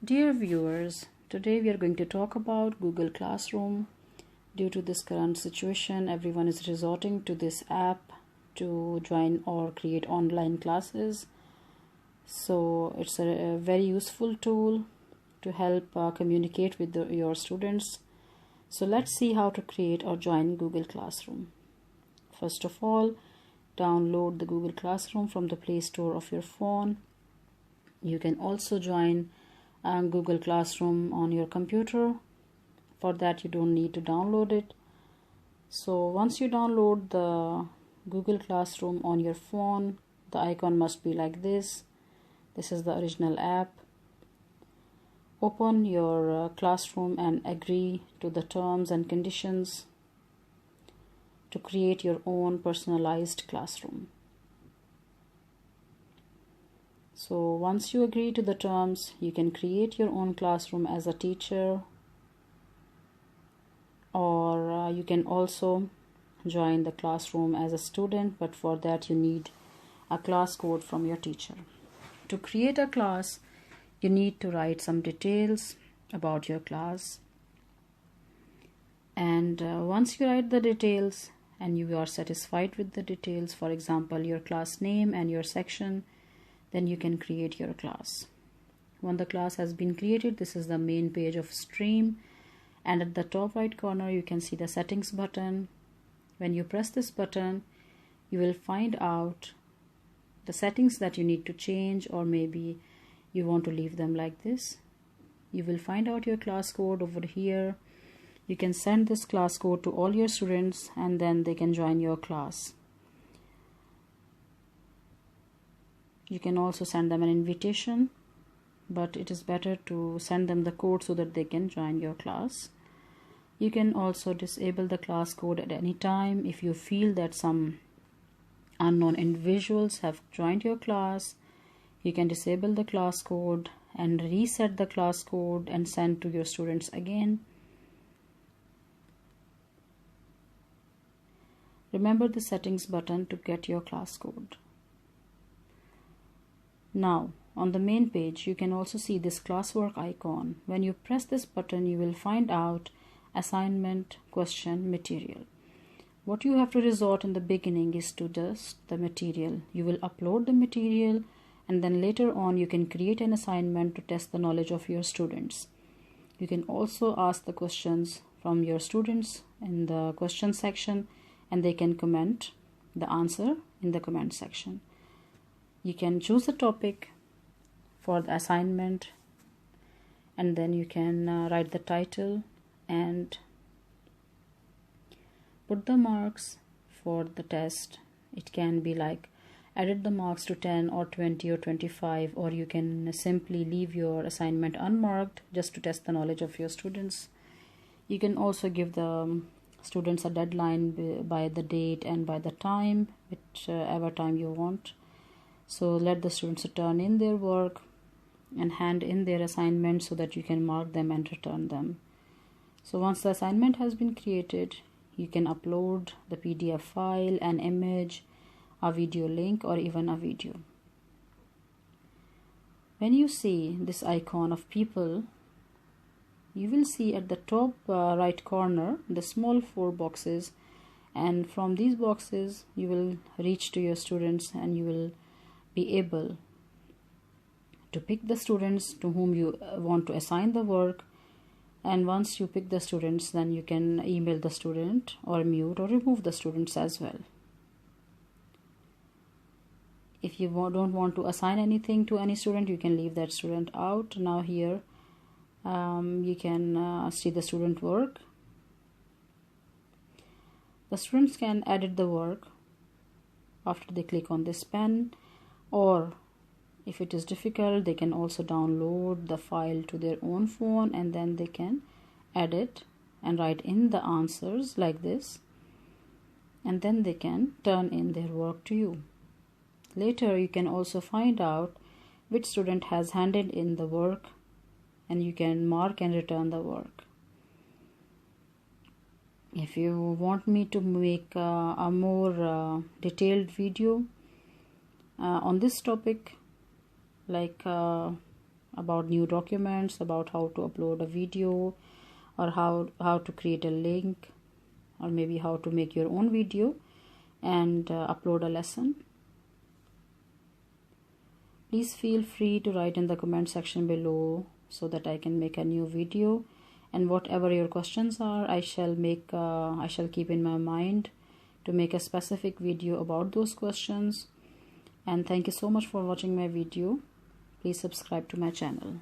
Dear viewers, today we are going to talk about Google Classroom. Due to this current situation, everyone is resorting to this app to join or create online classes. So it's a very useful tool to help communicate with your students. So let's see how to create or join Google Classroom. First of all, download the Google Classroom from the Play Store of your phone. You can also join Google Classroom on your computer. For that, you don't need to download it. So once you download the Google Classroom on your phone, the icon must be like this. This is the original app. Open your classroom and agree to the terms and conditions to create your own personalized classroom. So once you agree to the terms, you can create your own classroom as a teacher, or you can also join the classroom as a student, but for that you need a class code from your teacher. To create a class, you need to write some details about your class, and once you write the details and you are satisfied with the details, for example your class name and your section, then you can create your class. When the class has been created, this is the main page of Stream, and at the top right corner you can see the settings button. When you press this button, you will find out the settings that you need to change, or maybe you want to leave them like this. You will find out your class code over here. You can send this class code to all your students and then they can join your class. You can also send them an invitation, but it is better to send them the code so that they can join your class. You can also disable the class code at any time if you feel that some unknown individuals have joined your class. You can disable the class code and reset the class code and send to your students again. Remember the settings button to get your class code. Now, on the main page, you can also see this classwork icon. When you press this button, you will find out assignment, question, material. What you have to resort in the beginning is to just the material. You will upload the material, and then later on you can create an assignment to test the knowledge of your students. You can also ask the questions from your students in the question section, and they can comment the answer in the comment section. You can choose a topic for the assignment, and then you can write the title and put the marks for the test. It can be like edit the marks to 10 or 20 or 25, or you can simply leave your assignment unmarked just to test the knowledge of your students. You can also give the students a deadline by the date and by the time, whichever time you want. So let the students turn in their work and hand in their assignments so that you can mark them and return them. So once the assignment has been created, you can upload the PDF file, an image, a video link, or even a video. When you see this icon of people, you will see at the top right corner the small 4 boxes, and from these boxes you will reach to your students and you will be able to pick the students to whom you want to assign the work. And once you pick the students, then you can email the student or mute or remove the students as well. If you don't want to assign anything to any student, you can leave that student out. Now here you can see the student work. The students can edit the work after they click on this pen, or if it is difficult, they can also download the file to their own phone, and then they can edit and write in the answers like this, and then they can turn in their work to you. Later you can also find out which student has handed in the work, and you can mark and return the work. If you want me to make a more detailed video on this topic, like about about new documents, about how to upload a video, or how to create a link, or maybe how to make your own video and upload a lesson. Please feel free to write in the comment section below so that I can make a new video, and whatever your questions are, I shall keep in my mind to make a specific video about those questions. And thank you so much for watching my video. Please subscribe to my channel.